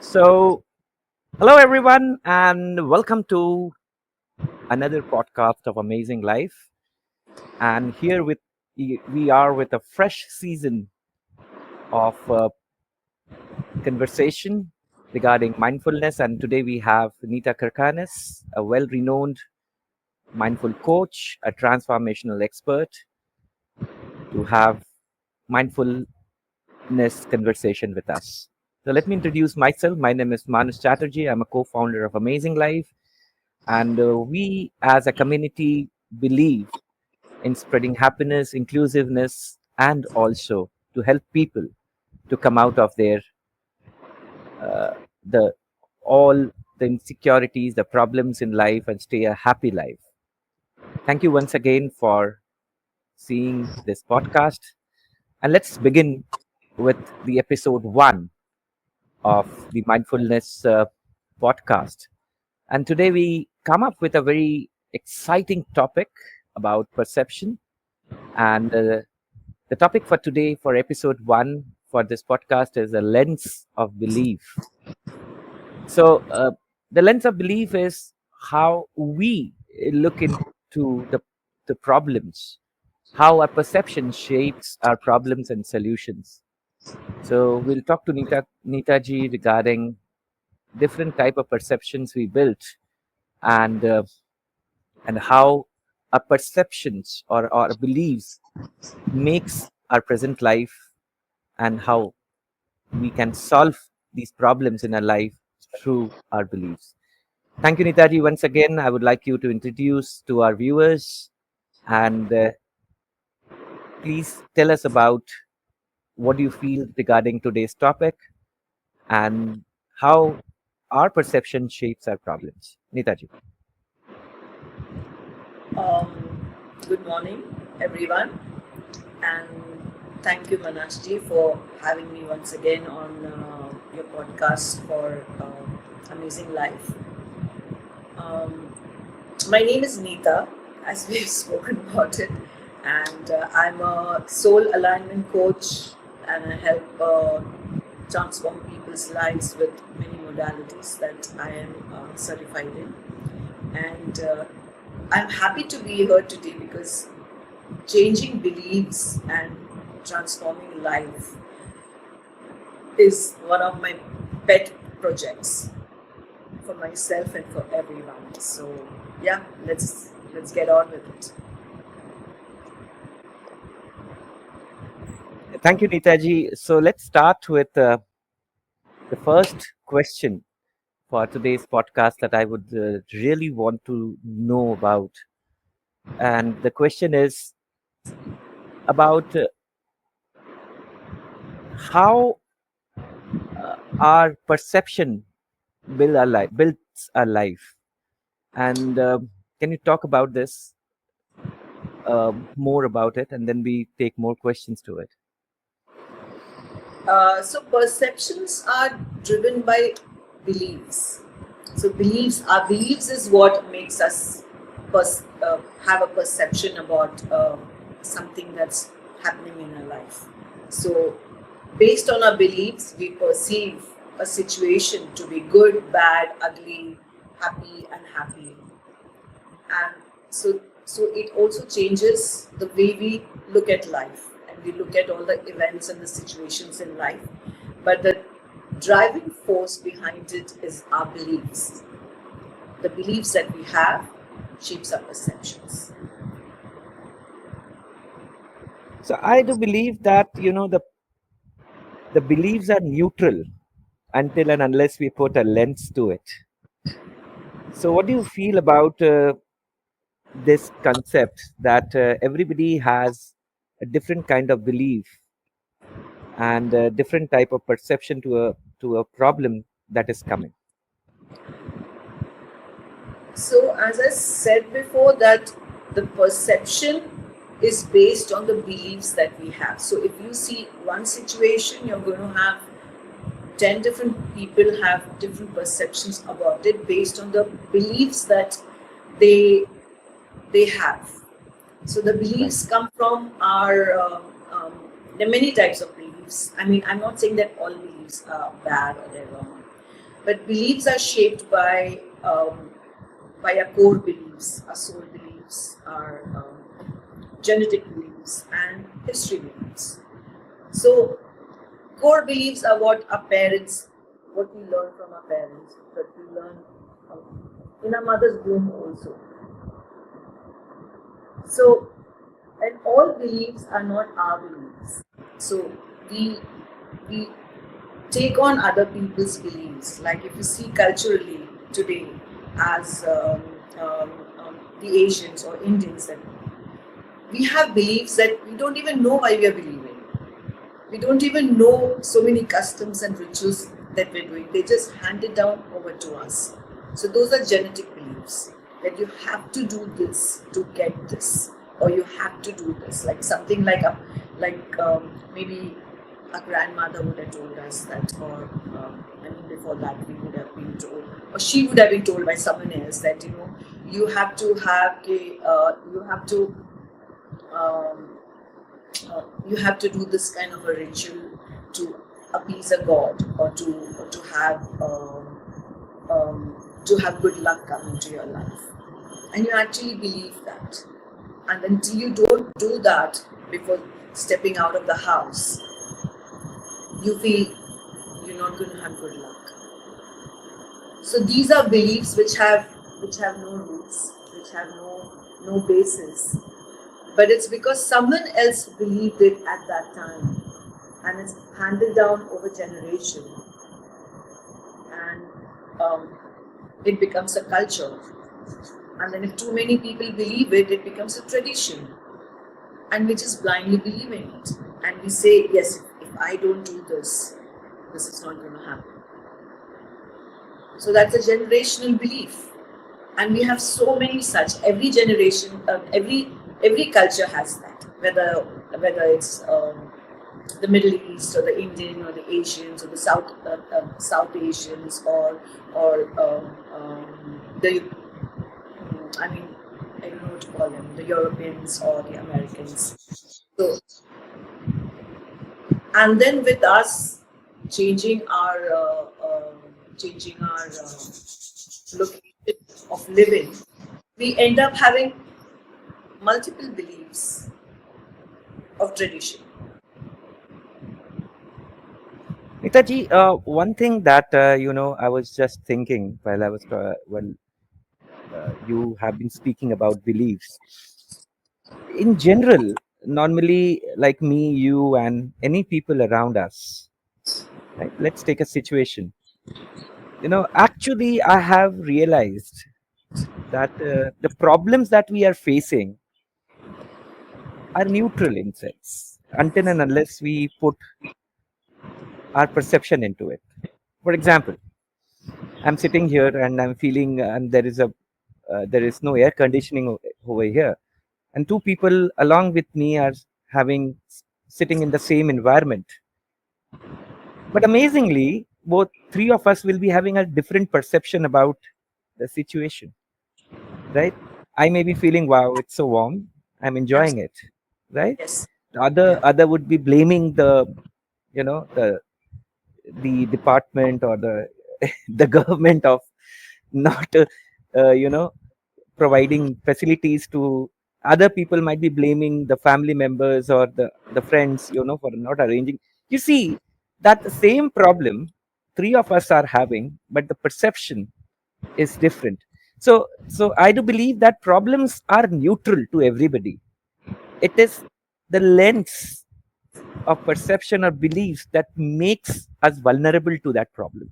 So, hello everyone, and welcome to another podcast of Amazing Life. And here we are with a fresh season of conversation regarding mindfulness. And today we have Neetta Karkhanis, a well-renowned mindful coach, a transformational expert, to have mindfulness conversation with us. So let me introduce myself. My name is Manus Chatterjee. I'm a co-founder of Amazing Life. And we, as a community, believe in spreading happiness, inclusiveness, and also to help people to come out of their the all the insecurities, the problems in life, and stay a happy life. Thank you once again for seeing this podcast, and let's begin with the episode one of the mindfulness podcast. And today we come up with a very exciting topic about perception. And the topic for today, for episode one for this podcast, is a lens of belief. So, the lens of belief is how we look into the problems, how our perception shapes our problems and solutions. So, we'll talk to Neeta ji regarding different type of perceptions we built, and and how our perceptions or our beliefs makes our present life, and how we can solve these problems in our life through our beliefs. Thank you, Nitaji. Once again, I would like you to introduce to our viewers, and please tell us about what you feel regarding today's topic and how our perception shapes our problems. Nitaji. Good morning, everyone, and thank you, Manashji, for having me once again on your podcast for Amazing Life. Um, my name is Neeta, as we've spoken about it, and I'm a soul alignment coach, and I help transform people's lives with many modalities that I am certified in. And I'm happy to be here today because changing beliefs and transforming life is one of my pet projects for myself and for everyone. So yeah, let's get on with it. Thank you, Nitaji. So let's start with the first question for today's podcast that I would really want to know about. And the question is about how our perception builds our life. And can you talk about this more about it, and then we take more questions to it? So perceptions are driven by beliefs. So our beliefs is what makes us have a perception about something that's happening in our life. So based on our beliefs, we perceive a situation to be good, bad, ugly, happy, unhappy, and so it also changes the way we look at life, and we look at all the events and the situations in life. But the driving force behind it is our beliefs. The beliefs that we have shapes our perceptions. So I do believe that the beliefs are neutral until and unless we put a lens to it. So what do you feel about this concept that everybody has a different kind of belief and a different type of perception to a problem that is coming? So, as I said before, that the perception is based on the beliefs that we have. So, if you see one situation, you're going to have 10 different people have different perceptions about it based on the beliefs that they they have. So the Right. beliefs come from our there are many types of beliefs. I mean, I'm not saying that all beliefs are bad or they're wrong. But beliefs are shaped by our core beliefs, our soul beliefs, our genetic beliefs, and history beliefs. So, core beliefs are what we learn from our parents, that we learn in our mother's womb also. So, and all beliefs are not our beliefs. So, we we take on other people's beliefs. Like if you see culturally today, as the Asians or Indians, that we have beliefs that we don't even know why we are believing. We don't even know so many customs and rituals that we're doing. They just hand it down over to us. So those are genetic beliefs, that you have to do this to get this, or you have to do this. Like something maybe a grandmother would have told us that, or I mean before that we would have been told, or she would have been told by someone else that you have to um, you have to do this kind of a ritual to appease a god, or to have good luck come into your life, and you actually believe that. And until you don't do that before stepping out of the house, you feel you're not going to have good luck. So these are beliefs which have no roots, which have no basis, but it's because someone else believed it at that time, and it's handed down over generation, and it becomes a culture. And then if too many people believe it, it becomes a tradition, and we just blindly believe in it, and we say, yes, if I don't do this, this is not going to happen. So that's a generational belief, and we have so many such. Every generation, every culture has that. Whether it's the Middle East, or the Indian, or the Asians, or the South Asians, or the I mean, I don't know what to call them, the Europeans or the Americans. So, and then with us changing our location of living, we end up having multiple beliefs of tradition. Neetaji, one thing that I was just thinking while you have been speaking about beliefs. In general, normally, like me, you, and any people around us, right? Let's take a situation. Actually, I have realized that the problems that we are facing are neutral in sense, until and unless we put our perception into it. For example, I'm sitting here and I'm feeling, and there is no air conditioning over here, and two people along with me are having sitting in the same environment. But amazingly, both three of us will be having a different perception about the situation, right? I may be feeling, wow, it's so warm, I'm enjoying it, right? Yes, The other would be blaming you know the the department or the the government of not you know providing facilities to. Other people might be blaming the family members or the friends, for not arranging. You see that the same problem three of us are having, but the perception is different. So I do believe that problems are neutral to everybody. It is the lens of perception or beliefs that makes us vulnerable to that problem.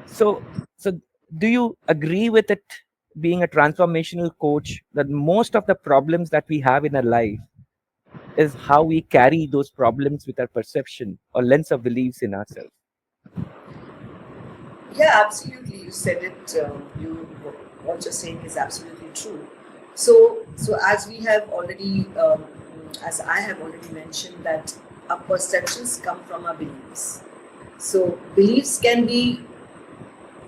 So do you agree with it, being a transformational coach, that most of the problems that we have in our life is how we carry those problems with our perception or lens of beliefs in ourselves? yeah, absolutely. You said it. What you're saying is absolutely true. So as we have already, as I have already mentioned, that our perceptions come from our beliefs. So beliefs can be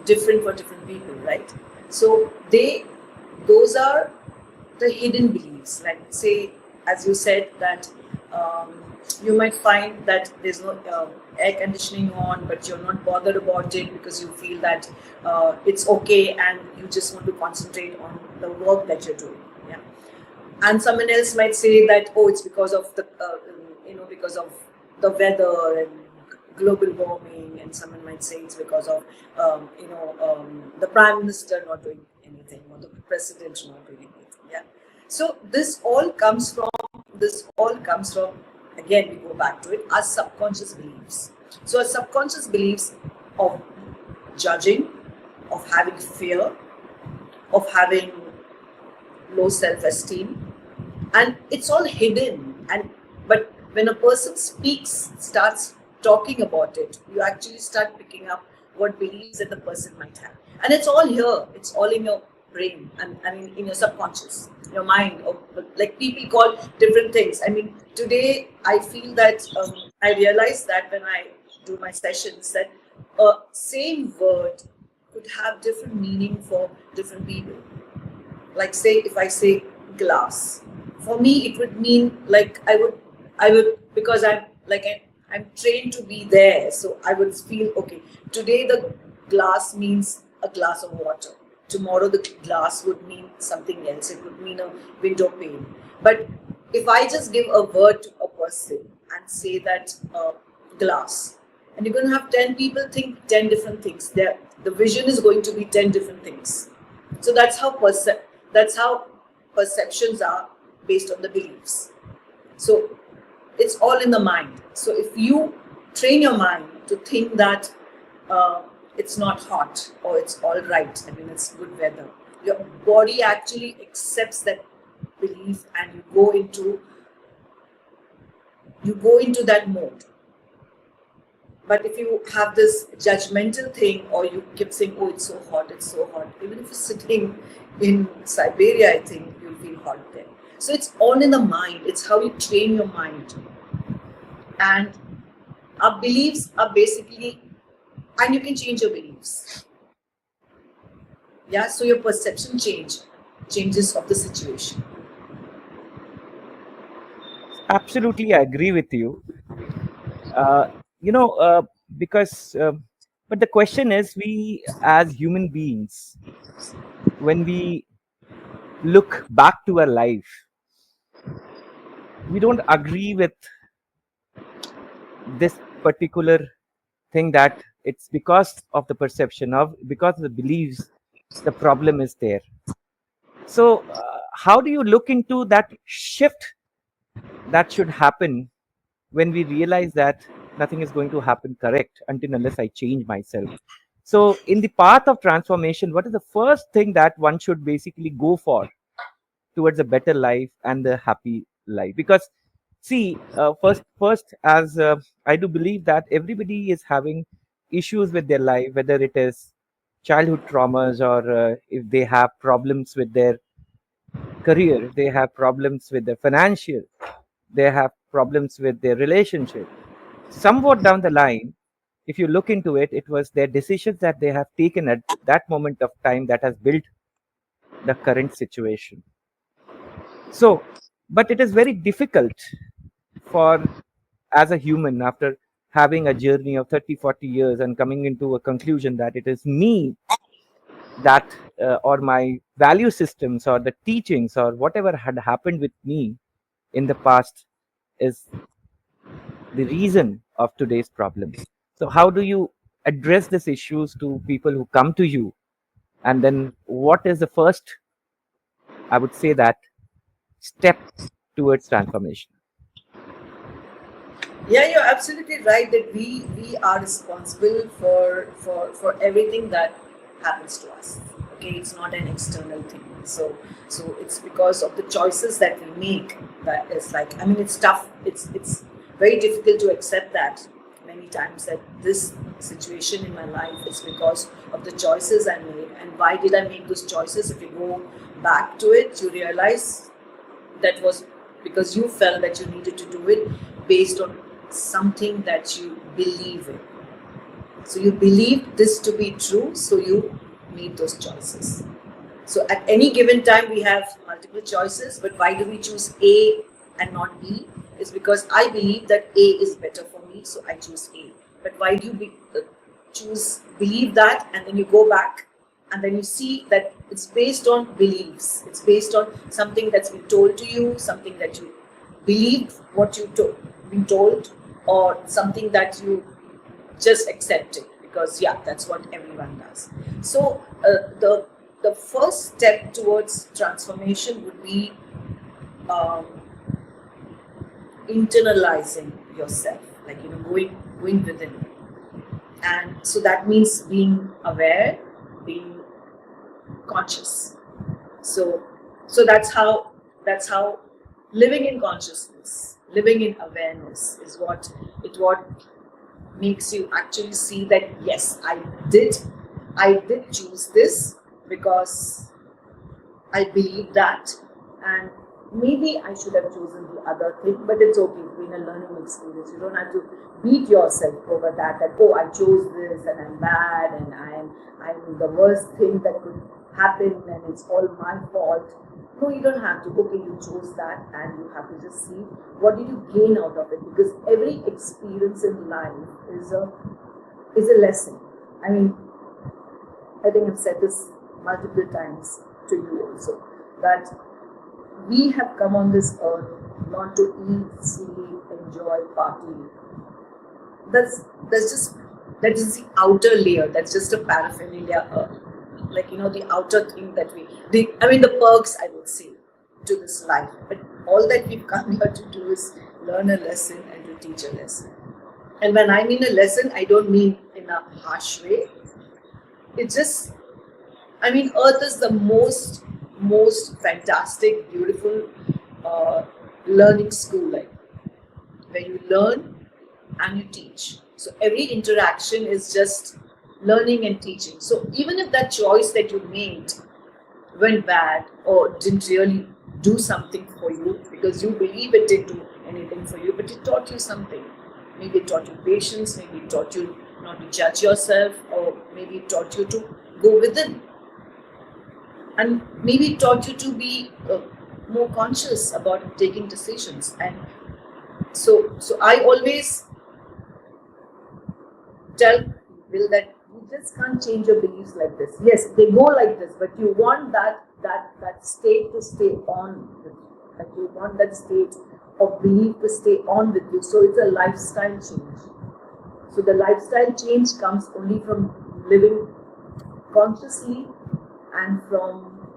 different for different people, right? So those are the hidden beliefs. Like say, as you said, that you might find that there's no air conditioning on, but you're not bothered about it because you feel that it's okay, and you just want to concentrate on the work that you're doing. Yeah. And someone else might say that, oh, it's because of the because of the weather and global warming, and someone might say it's because of the prime minister not doing anything, or the president not doing anything. Yeah. So this all comes from again, we go back to it, our subconscious beliefs. So our subconscious beliefs of judging, of having fear, of having low self-esteem, and it's all hidden. And but when a person starts talking about it, you actually start picking up what beliefs that the person might have, and it's all here, it's all in your brain, and I mean in your subconscious, your mind, or like people call different things. I mean, today I feel that I realize that when I do my sessions, that a same word could have different meaning for different people. Like, say, if I say glass, for me it would mean like I would because I'm trained to be there, so I would feel okay. Today the glass means a glass of water. Tomorrow the glass would mean something else. It would mean a window pane. But if I just give a word to a person and say that glass, and you're going to have 10 people think 10 different things. The vision is going to be 10 different things. So that's how perceptions are based on the beliefs. So it's all in the mind. So if you train your mind to think that it's not hot, or it's all right, I mean it's good weather, your body actually accepts that belief, and you go into that mode. But if you have this judgmental thing, or you keep saying, oh, it's so hot, it's so hot, even if you're sitting in Siberia, I think you'll feel hot there. So it's all in the mind. It's how you train your mind. And our beliefs are basically, and you can change your beliefs. Yeah, so your perception changes of the situation. Absolutely, I agree with you. Uh, you know, because, but the question is, we as human beings, when we look back to our life, we don't agree with this particular thing, that it's because of the perception, of because of the beliefs, the problem is there. So how do you look into that shift that should happen when we realize that nothing is going to happen correct until unless I change myself? So in the path of transformation, what is the first thing that one should basically go for towards a better life and a happy life? Because see, first as I do believe that everybody is having issues with their life, whether it is childhood traumas, or if they have problems with their career, they have problems with their financial, they have problems with their relationship. Somewhat down the line, if you look into it, it was their decisions that they have taken at that moment of time that has built the current situation. So, but it is very difficult for, as a human, after having a journey of 30, 40 years and coming into a conclusion that it is me, that or my value systems or the teachings or whatever had happened with me in the past is the reason of today's problems. So how do you address these issues to people who come to you, and then what is the first, I would say, that step towards transformation? Yeah, you're absolutely right that we are responsible for everything that happens to us. Okay, it's not an external thing. So it's because of the choices that we make that is like, I mean, it's tough. It's very difficult to accept that many times, that this situation in my life is because of the choices I made. And why did I make those choices? If you go back to it, you realize that was because you felt that you needed to do it based on something that you believe in. So you believed this to be true, so you made those choices. So at any given time, we have multiple choices, but why do we choose A and not B? It's because I believe that A is better for me, so I choose A. But why do you choose believe that, and then you go back and then you see that it's based on beliefs. It's based on something that's been told to you, something that you believe what you been told, or something that you just accept it because yeah, that's what everyone does. So the first step towards transformation would be um, internalizing yourself, like going within, and so that means being aware, being conscious. So that's how living in consciousness, living in awareness is what makes you actually see that yes, did I did choose this because I believe that, and maybe I should have chosen the other thing, but it's okay. It's been a learning experience. You don't have to beat yourself over that. That oh, I chose this and I'm bad and I'm the worst thing that could happen and it's all my fault. No, you don't have to. Okay, you chose that, and you have to just see what did you gain out of it, because every experience in life is a lesson. I mean, I think I've said this multiple times to you also, that we have come on this earth not to eat, sleep, enjoy, party. That's just that is the outer layer. That's just a paraphernalia, like the outer thing that the perks, I would say, to this life. But all that we've come here to do is learn a lesson and to teach a lesson. And when I mean a lesson, I don't mean in a harsh way. It's just, I mean, Earth is the most fantastic, beautiful learning school, like where you learn and you teach. So every interaction is just learning and teaching. So even if that choice that you made went bad or didn't really do something for you, because you believe it didn't do anything for you, but it taught you something. Maybe it taught you patience, maybe it taught you not to judge yourself, or maybe it taught you to go within, and maybe it taught you to be more conscious about taking decisions. And so I always tell people that you just can't change your beliefs like this. Yes, they go like this, but you want that state to stay on with you. Like you want that state of belief to stay on with you. So it's a lifestyle change. So the lifestyle change comes only from living consciously and from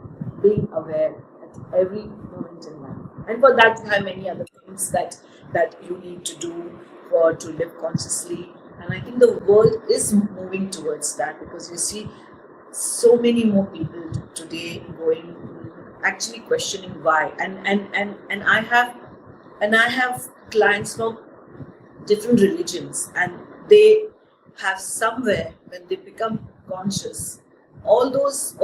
being aware at every moment in life. And for that, you have many other things that you need to do for to live consciously. And I think the world is moving towards that, because you see so many more people today going actually questioning why. And I have clients from different religions, and they have somewhere, when they become conscious, all those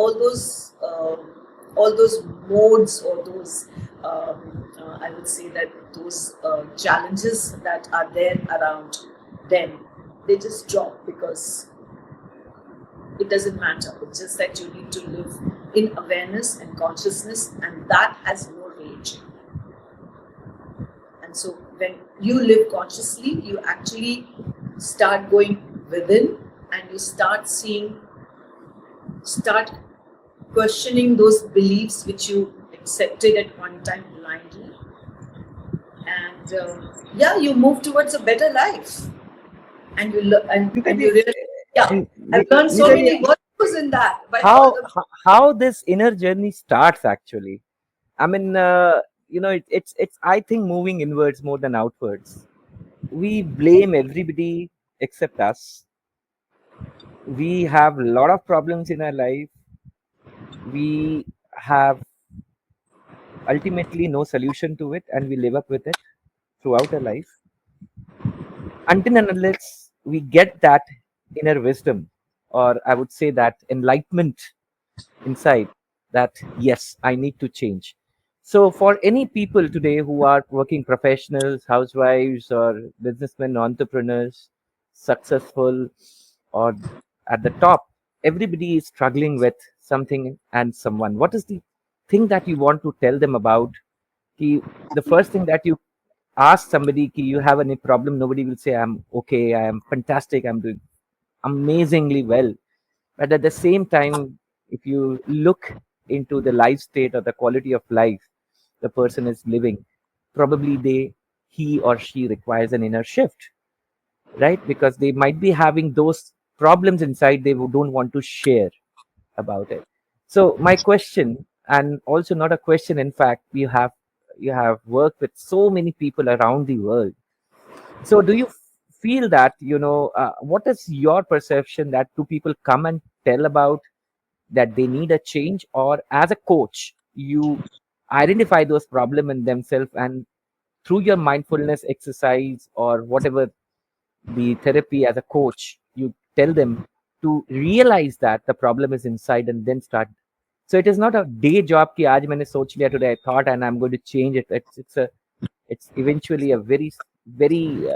modes, or those I would say that those challenges that are there around them, they just drop, because it doesn't matter. It's just that you need to live in awareness and consciousness, and that has no religion. And so when you live consciously, you actually start going within, and you start questioning those beliefs which you accepted at one time blindly. And yeah, you move towards a better life. And you learn, and you realize, yeah, I've learned so Nita, many virtues in that by all how the. how this inner journey starts actually. I mean, it's I think moving inwards more than outwards. We blame everybody except us. We have a lot of problems in our life. We have ultimately no solution to it, and we live up with it throughout our life until and unless we get that inner wisdom, or I would say that enlightenment inside, that yes, I need to change. So for any people today who are working professionals, housewives, or businessmen, entrepreneurs, successful, or at the top, everybody is struggling with something and someone. What is the thing that you want to tell them about? The first thing that you ask somebody ki you have any problem, nobody will say I'm okay, I am fantastic, I'm doing amazingly well. But at the same time, if you look into the life state or the quality of life the person is living, probably he or she requires an inner shift, right? Because they might be having those problems inside they don't want to share about it. So my question, and also not a question, in fact, you have worked with so many people around the world. So do you feel that, what is your perception, that do people come and tell about that they need a change, or as a coach you identify those problems in themselves, and through your mindfulness exercise or whatever the therapy as a coach, you tell them to realize that the problem is inside and then start. So it is not a day job ki aaj maine soch liya, today I thought and I'm going to change it. It's eventually a very very,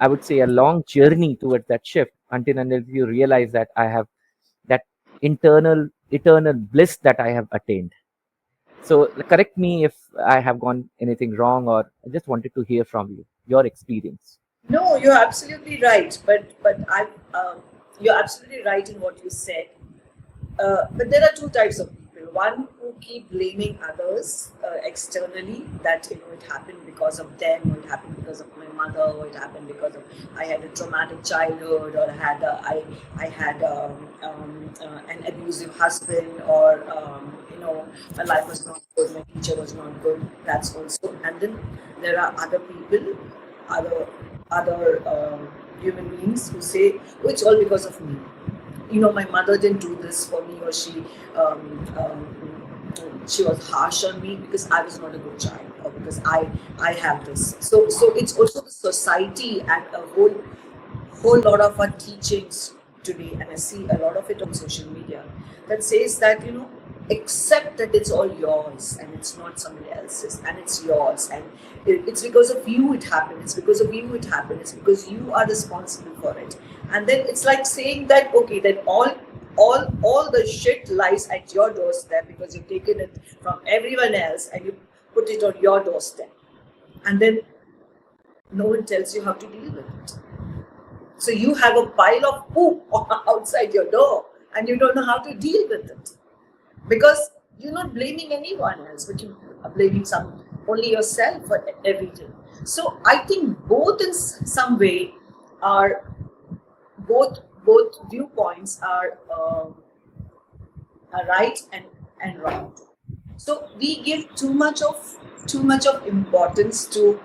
I would say, a long journey towards that shift, until you realize that I have that internal eternal bliss that I have attained. So correct me if I have gone anything wrong, or I just wanted to hear from you your experience. No, you're absolutely right. You're absolutely right in what you said. But there are two types of people. One who keep blaming others externally, that it happened because of them, or it happened because of my mother, or it happened because of I had a traumatic childhood, or I had an abusive husband, or my life was not good, my teacher was not good. That's also. And then there are other people, other human beings who say, "Oh, it's all because of me. My mother didn't do this for me, or she was harsh on me because I was not a good child, or because I have this." So it's also the society and a whole lot of our teachings today, and I see a lot of it on social media, that says that accept that it's all yours and it's not somebody else's, and it's yours, and it's because of you it happened, it's because of you it happened, it's because you are responsible for it. And then it's like saying that, okay, then all the shit lies at your doorstep because you've taken it from everyone else and you put it on your doorstep, and then no one tells you how to deal with it. So you have a pile of poop outside your door and you don't know how to deal with it, because you're not blaming anyone else, but you are blaming only yourself for everything. So I think both in some way are both viewpoints are right and wrong. So we give too much of importance to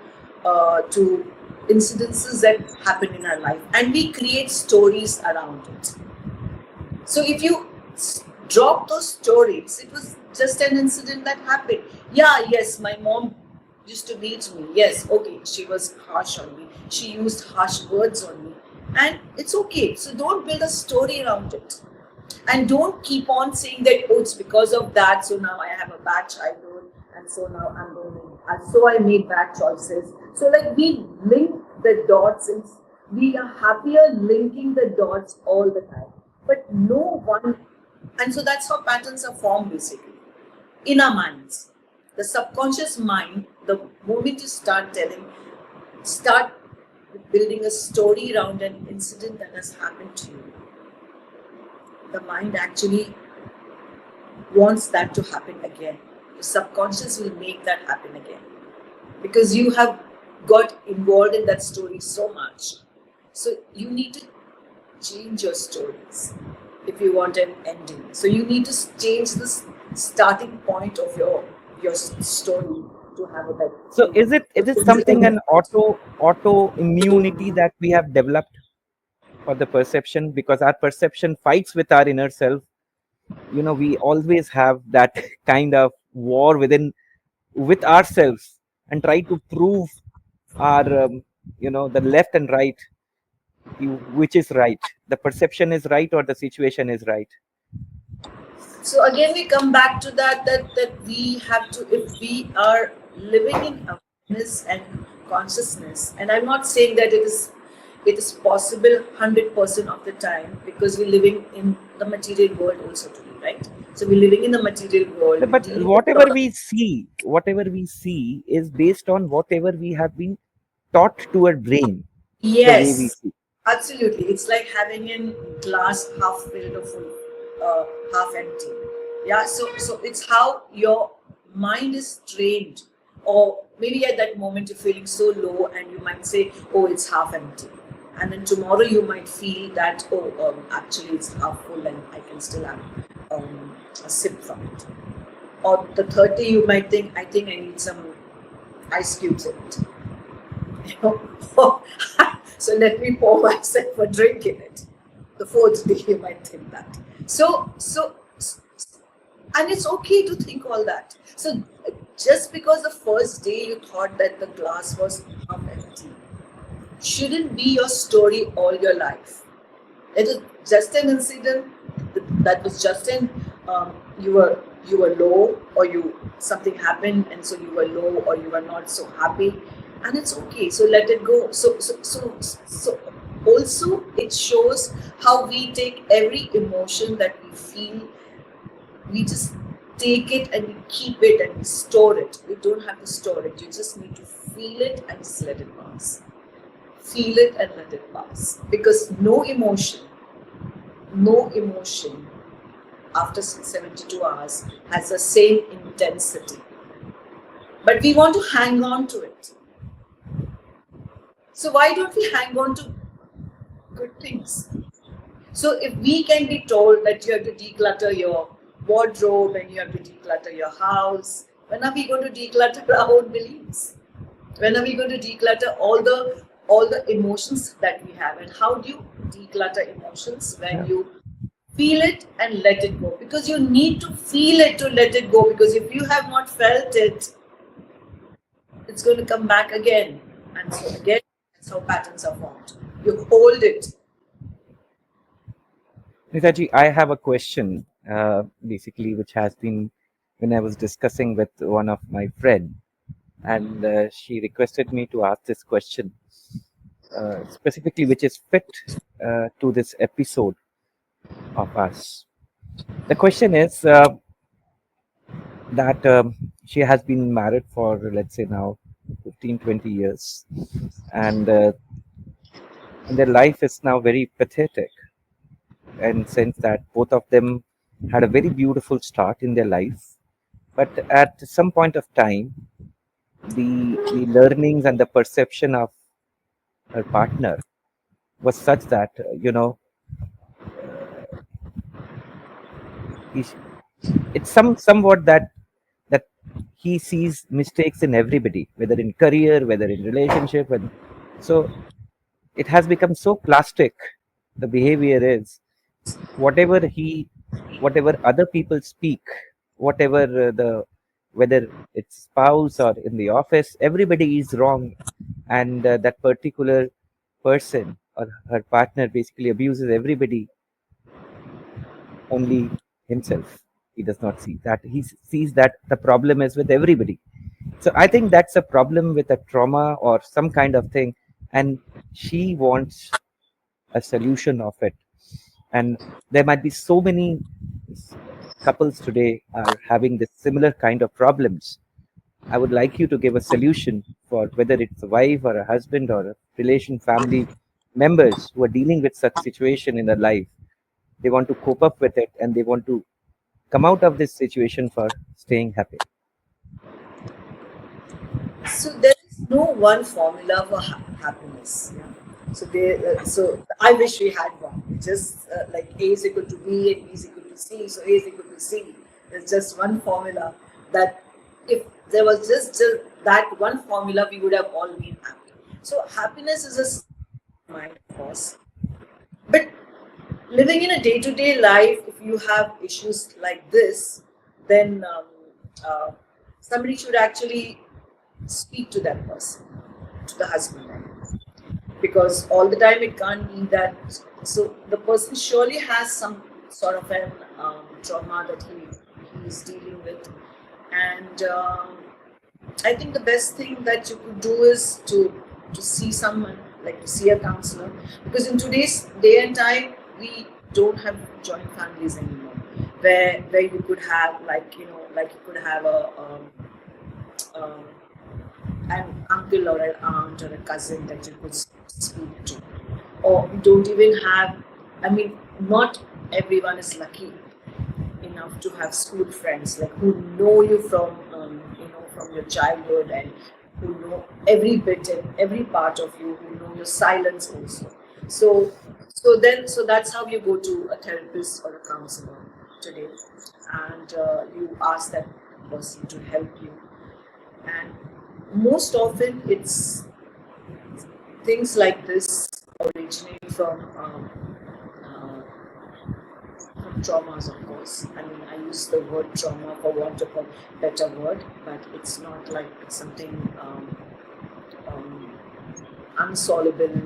incidences that happen in our life, and we create stories around it. So if you drop those stories, it was just an incident that happened. Yeah, yes, my mom used to beat me. Yes, okay, she was harsh on me. She used harsh words on me. And it's okay. So don't build a story around it. And don't keep on saying that, oh, it's because of that, so now I have a bad childhood, and so now and so I made bad choices. So like we link the dots, and we are happier linking the dots all the time. But no one, and so that's how patterns are formed basically in our minds. The subconscious mind, the moment you start building a story around an incident that has happened to you, the mind actually wants that to happen again. The subconscious will make that happen again because you have got involved in that story so much. So you need to change your stories if you want an ending. So you need to change the starting point of your story to have a better. So is it something, an auto immunity that we have developed for the perception, because our perception fights with our inner self? We always have that kind of war with ourselves, and try to prove our the left and right, which is right, the perception is right or the situation is right. So again, we come back to that we have to, if we are living in awareness and consciousness, and I'm not saying that it is possible 100% of the time, because we're living in the material world also today, right? So we're living in the material world. We But deal with a lot of whatever we see is based on whatever we have been taught to our brain, the way we yes, see. absolutely. It's like having a glass half filled or full, half empty. Yeah. So it's how your mind is trained, or maybe at that moment you're feeling so low, and you might say, "Oh, it's half empty," and then tomorrow you might feel that, "Oh, actually it's half full, and I can still have a sip from it." Or the third day you might think, "I think I need some ice cubes in it." You know? So let me pour myself a drink in it. The fourth day you might think that. So, and it's okay to think all that. So just because the first day you thought that the glass was half empty shouldn't be your story all your life. It is just an incident that was just in you were low, or you something happened and so you were low, or you were not so happy, and it's okay. So let it go. So also it shows how we take every emotion that we feel. We just take it and we keep it and we store it. You don't have to store it. You just need to feel it and just let it pass. Feel it and let it pass, because no emotion after 72 hours has the same intensity, but we want to hang on to it. So why don't we hang on to good things? So if we can be told that you have to declutter your wardrobe and you have to declutter your house, when are we going to declutter our own beliefs? When are we going to declutter all the emotions that we have? And how do you declutter emotions? When Yeah. you feel it and let it go, because you need to feel it to let it go, because if you have not felt it, it's going to come back again, and so again, that's how patterns are formed. You hold it. Nitaji, I have a question, basically, which has been when I was discussing with one of my friend, and she requested me to ask this question, specifically, which is fit to this episode of us. The question is that she has been married for, let's say, now 15, 20 years, and their life is now very pathetic, and sense that both of them had a very beautiful start in their life, but at some point of time, the learnings and the perception of her partner was such that he's, it's somewhat that he sees mistakes in everybody, whether in career, whether in relationship, and so it has become so plastic. The behavior is whatever he whatever other people speak, whatever whether it's spouse or in the office, everybody is wrong, and that particular person or her partner basically abuses everybody, only himself. He does not see that. He sees that the problem is with everybody. So I think that's a problem with a trauma or some kind of thing, and she wants a solution of it. And there might be so many couples today are having this similar kind of problems. I would like you to give a solution for whether it's a wife or a husband or a relation, family members who are dealing with such situation in their life. They want to cope up with it and they want to come out of this situation for staying happy. So there is no one formula for happiness. Yeah. So I wish we had one. Just like A is equal to B and B is equal to C, so A is equal to C. There's just one formula that if there was just that one formula, we would have all been happy. So happiness is a state of mind, of course. But living in a day-to-day life, if you have issues like this, then somebody should actually speak to that person, to the husband, because all the time it can't be that. So the person surely has some sort of an trauma that he is dealing with, and I think the best thing that you could do is to see someone, like to see a counselor, because in today's day and time we don't have joint families anymore. where you could have, like, like you could have um, an uncle or an aunt or a cousin that you could speak to, or you don't even have. I mean, not everyone is lucky enough to have school friends like who know you from from your childhood, and who know every bit and every part of you, who know your silence also. So that's how you go to a therapist or a counselor today, and you ask that person to help you. And most often it's things like this originate uh, from traumas, of course. I mean, I use the word trauma for want of a better word, but it's not like something um, unsolvable.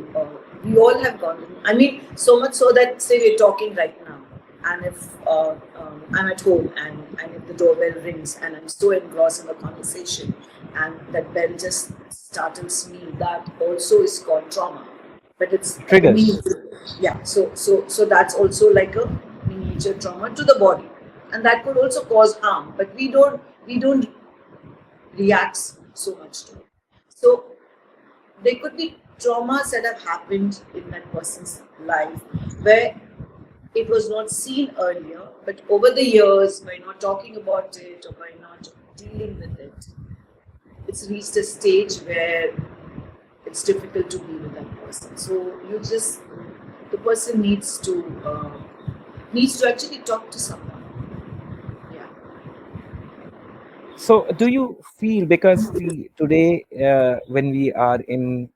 We all have gone. I mean, so much so that, say, we're talking right now, and if I'm at home, and if the doorbell rings, and I'm so engrossed in the conversation, and that bell just startles me, that also is called trauma. But it's like a Triggers. miniature. Yeah. So that's also like a miniature trauma to the body, and that could also cause harm. But we don't react so much to it. So there could be traumas that have happened in that person's life where it was not seen earlier, but over the years, by not talking about it or by not dealing with it, it's reached a stage where it's difficult to be with that person. So you just the person needs to actually talk to someone. Yeah. So, do you feel, because see, today, when we are in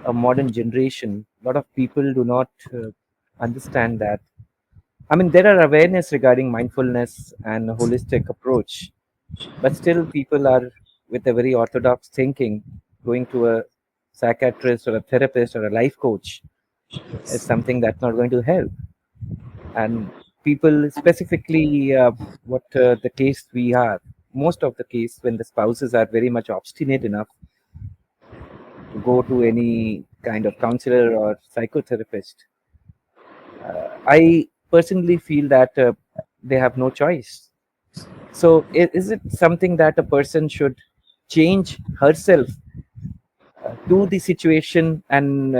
a modern generation, a lot of people do not understand that. I mean, there are awareness regarding mindfulness and a holistic approach, but still people are with a very orthodox thinking. Going to a psychiatrist or a therapist or a life coach is Yes. something that's not going to help. And people specifically, what the case we have, most of the case when the spouses are very much obstinate enough to go to any kind of counselor or psychotherapist, I personally feel that they have no choice. So, is it something that a person should change herself to the situation and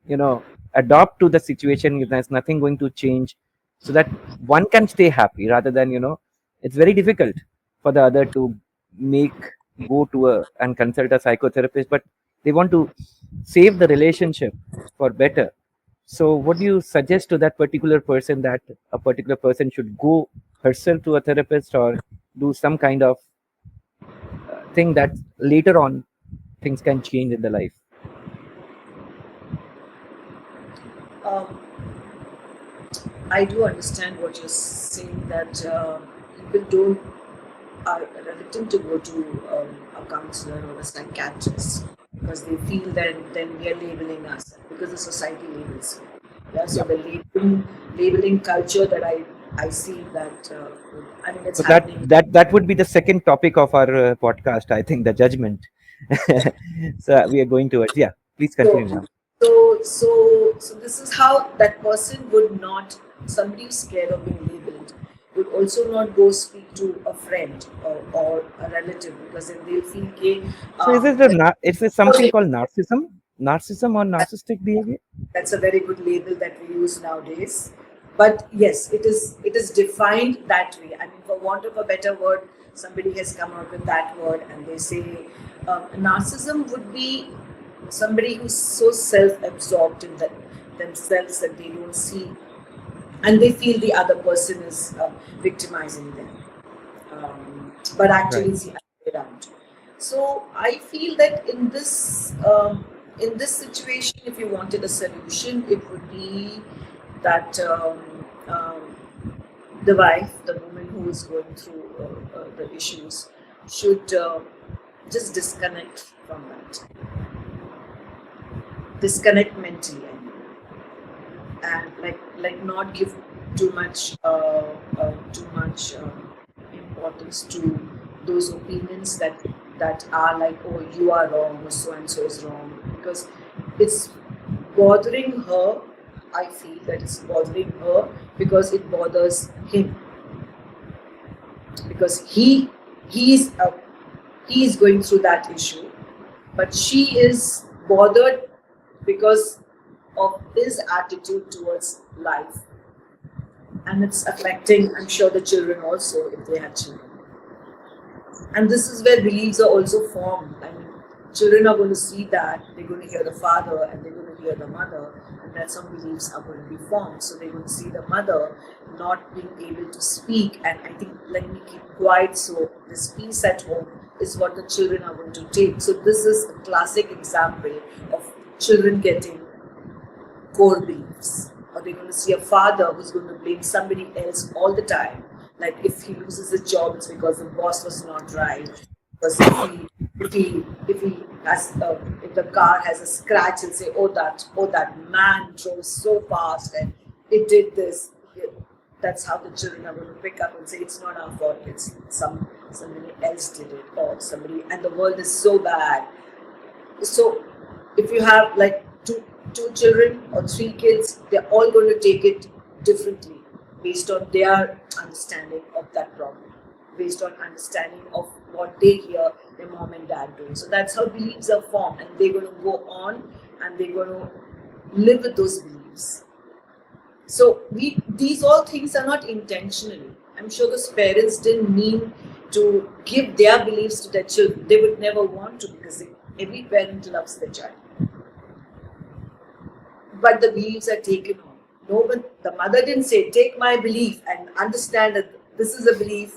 you know adopt to the situation? There's nothing going to change, so that one can stay happy, rather than it's very difficult for the other to make go to a and consult a psychotherapist, but they want to save the relationship for better. So what do you suggest to that particular person, that a particular person should go herself to a therapist or do some kind of thing that later on things can change in the life? Um, I do understand what you're saying, that people don't are reluctant to go to a counselor or a psychiatrist because they feel that then we are labeling us because the society labels. Yeah, so Yeah. the labeling culture that I see that I mean it's So that happening. that would be the second topic of our podcast, I think, the judgment. So we are going towards. Yeah, please So, continue now. so this is how that person would not, somebody who's scared of being labeled, would also not go speak to a friend or a relative, because then they'll feel gay. So is it something called narcissism or narcissistic behavior? That's a very good label that we use nowadays. But yes, it is defined that way. I mean, for want of a better word, somebody has come out with that word, and they say narcissism would be somebody who's so self-absorbed in themselves that they don't see, and they feel the other person is victimizing them, but actually Right. it's the other way around. So I feel that in this situation, if you wanted a solution, it would be that the wife, the woman who is going through the issues, should just disconnect from that, disconnect mentally, I mean, and like not give too much importance to those opinions that are like, oh, you are wrong, or so and so is wrong, because it's bothering her, I feel that it's bothering her because it bothers him, because he's he is going through that issue, but she is bothered because of his attitude towards life, and it's affecting, I'm sure, the children also if they have children. And this is where beliefs are also formed. I mean, children are going to see that, they're going to hear the father and they're going to hear the mother, and that's how beliefs are going to be formed. So they're going to see the mother not being able to speak, and I think, let me keep quiet so this peace at home is what the children are going to take. So this is a classic example of children getting core beliefs. Or they're going to see a father who's going to blame somebody else all the time. Like if he loses his job, it's because the boss was not right. Because if he has if the car has a scratch, he'll say, oh that man drove so fast and it did this. That's how the children are going to pick up and say it's not our fault. It's somebody else did it, or somebody, and the world is so bad. So if you have like two children or three kids, they're all going to take it differently based on their understanding of that problem, based on understanding of what they hear their mom and dad doing. So that's how beliefs are formed, and they're going to go on and they're going to live with those beliefs. So these all things are not intentionally. I'm sure those parents didn't mean to give their beliefs to their children. They would never want to, because every parent loves their child. But the beliefs are taken on. No one, the mother didn't say, take my belief and understand that this is a belief,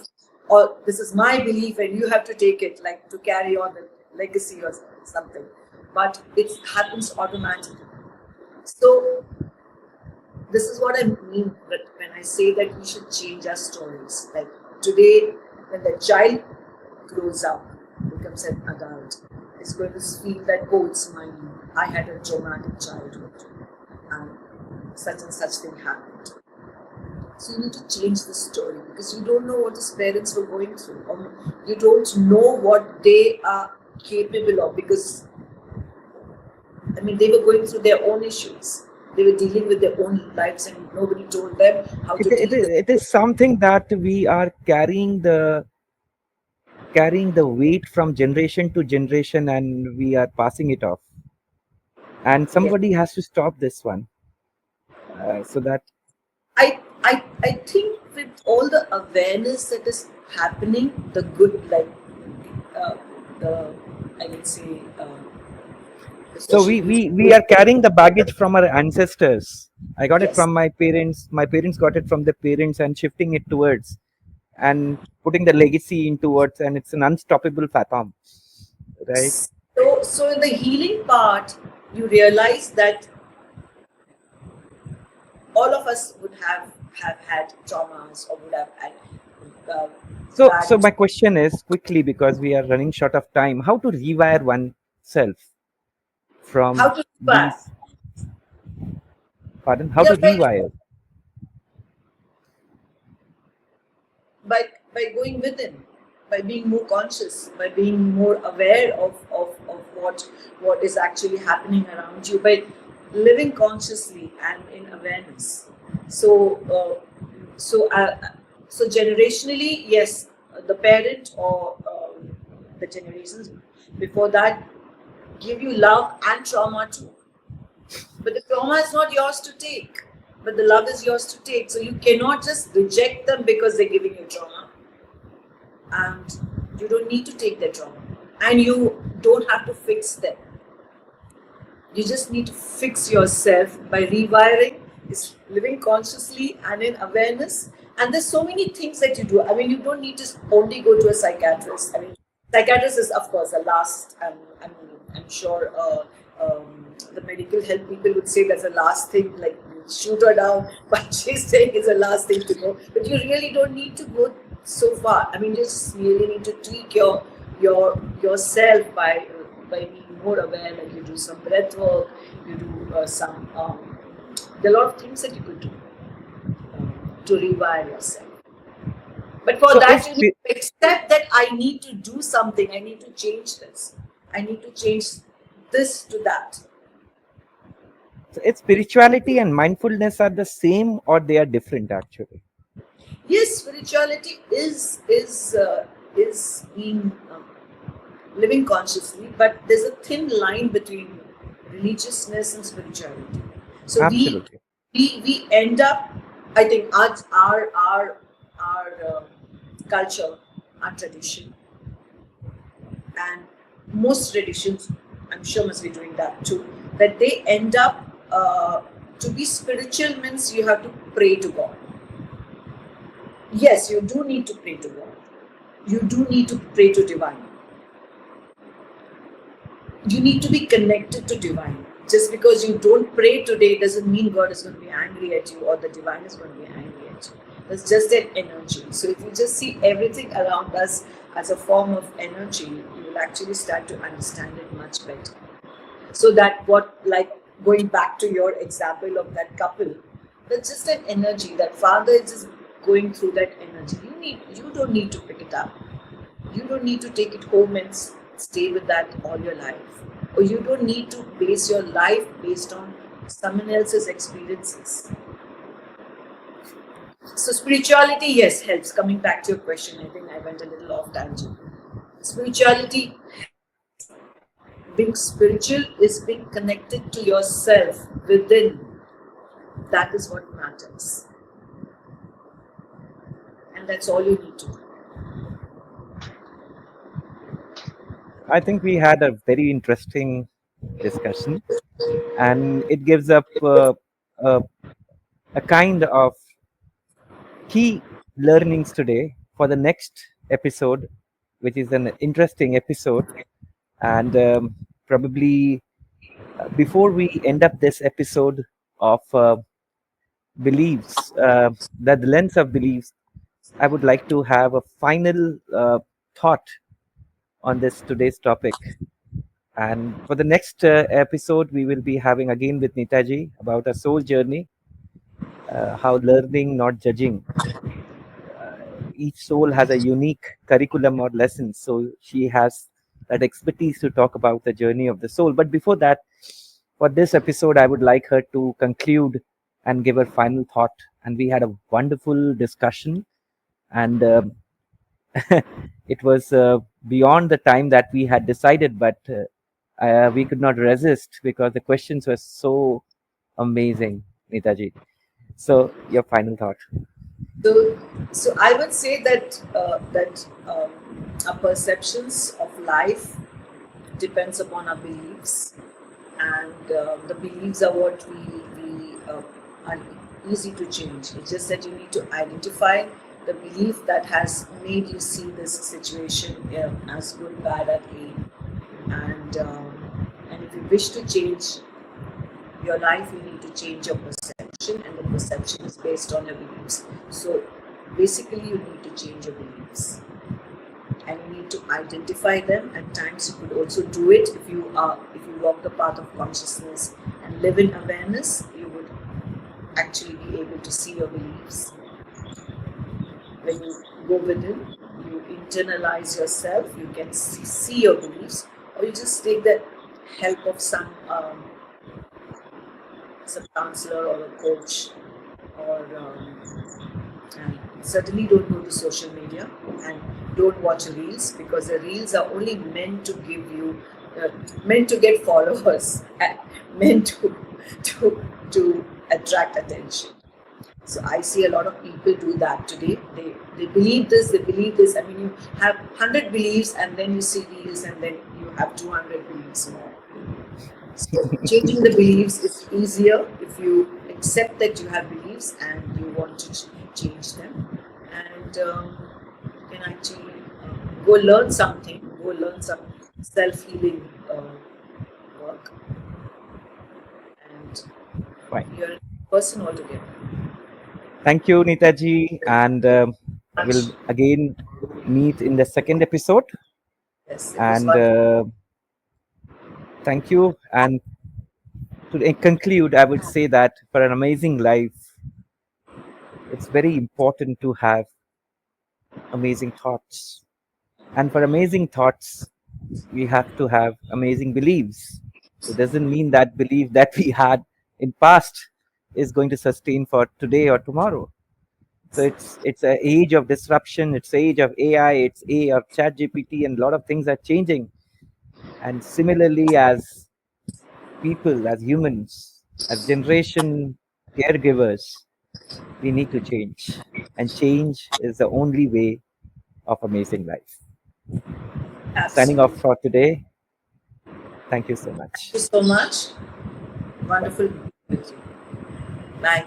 or this is my belief and you have to take it, like to carry on the legacy or something. But it happens automatically. So this is what I mean when I say that we should change our stories. Like today, when the child grows up, becomes an adult, is going to feel that, oh, it's mine. I had a traumatic childhood and such thing happened. So you need to change the story, because you don't know what his parents were going through, or you don't know what they are capable of, because I mean, they were going through their own issues. They were dealing with their own lives, and nobody told them how to deal with It is something that we are carrying the weight from generation to generation, and we are passing it off. And it. Yeah. somebody has to stop this one, so that I think with all the awareness that is happening, the good, like uh, the, I would say, the so social we media. are carrying the baggage from our ancestors. I got it Yes. from my parents got it from their parents, and shifting it towards and putting the legacy in towards, and it's an unstoppable fathom, right? So in the healing part, you realize that all of us would have had traumas, or would have had uh, So bad. my question is, quickly, because we are running short of time, how to rewire oneself How from to do that? these, pardon, how Yeah, to rewire? by by going within, by being more conscious, by being more aware of what is actually happening around you, by living consciously and in awareness. So so so generationally, yes, the parent or the generations before that give you love and trauma too. But the trauma is not yours to take, but the love is yours to take. So you cannot just reject them because they're giving you trauma, and you don't need to take their trauma, and you don't have to fix them. You just need to fix yourself by rewiring, is living consciously and in awareness. And there's so many things that you do. I mean, you don't need to only go to a psychiatrist. I mean, psychiatrist is, of course, the last. I mean, I'm sure the medical health people would say that's the last thing, like shoot her down. But she's saying it's the last thing to go. But you really don't need to go so far. I mean, you just really need to tweak yourself by being more aware. Like you do some breath work, you do some. There are a lot of things that you could do to rewire yourself. But for So that, if you need to accept that I need to do something. I need to change this. I need to change this to that. It's spirituality and mindfulness are the same or they are different actually? Yes, spirituality is being living consciously, but there's a thin line between religiousness and spirituality. So Absolutely. we end up, I think, our culture, our tradition, and most traditions, I'm sure, must be doing that too. That they end up to be spiritual means you have to pray to God. Yes, you do need to pray to God. You do need to pray to divine. You need to be connected to divine. Just because you don't pray today doesn't mean God is going to be angry at you or the divine is going to be angry at you. That's just an energy. So if you just see everything around us as a form of energy, you will actually start to understand it much better. So that what, like going back to your example of that couple, that's just an energy. That father is just going through that energy. You don't need to pick it up. You don't need to take it home and stay with that all your life. Or you don't need to base your life based on someone else's experiences. So spirituality, yes, helps. Coming back to your question, I think I went a little off tangent. Spirituality, being spiritual is being connected to yourself within. That is what matters. And that's all you need to do. I think we had a very interesting discussion, and it gives up a, a kind of key learnings today for the next episode, which is an interesting episode. And probably before we end up this episode of beliefs, that the lens of beliefs, I would like to have a final thought on this today's topic. And for the next episode, we will be having again with Neetaji about a soul journey, how learning, not judging. Each soul has a unique curriculum or lessons, so she has that expertise to talk about the journey of the soul. But before that, for this episode, I would like her to conclude and give her final thought. And we had a wonderful discussion, and it was beyond the time that we had decided, but we could not resist because the questions were so amazing, Neetaji. So, your final thought. So, so I would say that our perceptions of life depends upon our beliefs, and the beliefs are what we are easy to change. It's just that you need to identify the belief that has made you see this situation as good, bad, or A, and if you wish to change your life, you need to change your perception, and the perception is based on your beliefs. So basically, you need to change your beliefs, and you need to identify them. At times, you could also do it if you walk the path of consciousness and live in awareness. You would actually be able to see your beliefs. When you go within, you internalize yourself. You can see your beliefs, or you just take the help of some counselor or a coach, or and certainly don't go to social media and don't watch reels, because the reels are only meant to give you meant to get followers and meant to attract attention. So I see a lot of people do that today. They believe this, they believe this. I mean, you have 100 beliefs and then you see reels and then you have 200 beliefs more. So changing the beliefs is easier if you accept that you have beliefs and you want to change them, and you can actually go learn something, go learn some self-healing work, and Fine. you're a person altogether. Thank you, Neetaji. And we'll Much. again meet in the second episode. Yes, it was And wonderful. thank you. And to conclude, I would say that for an amazing life, it's very important to have amazing thoughts. And for amazing thoughts, we have to have amazing beliefs. It doesn't mean that belief that we had in past is going to sustain for today or tomorrow. So it's an age of disruption, it's age of AI, it's age of chat GPT, and a lot of things are changing. And similarly, as people, as humans, as generation caregivers, we need to change. And change is the only way of amazing life. Signing off Absolutely. for today. Thank you so Thank much. you so much. Bye. Wonderful. Bye.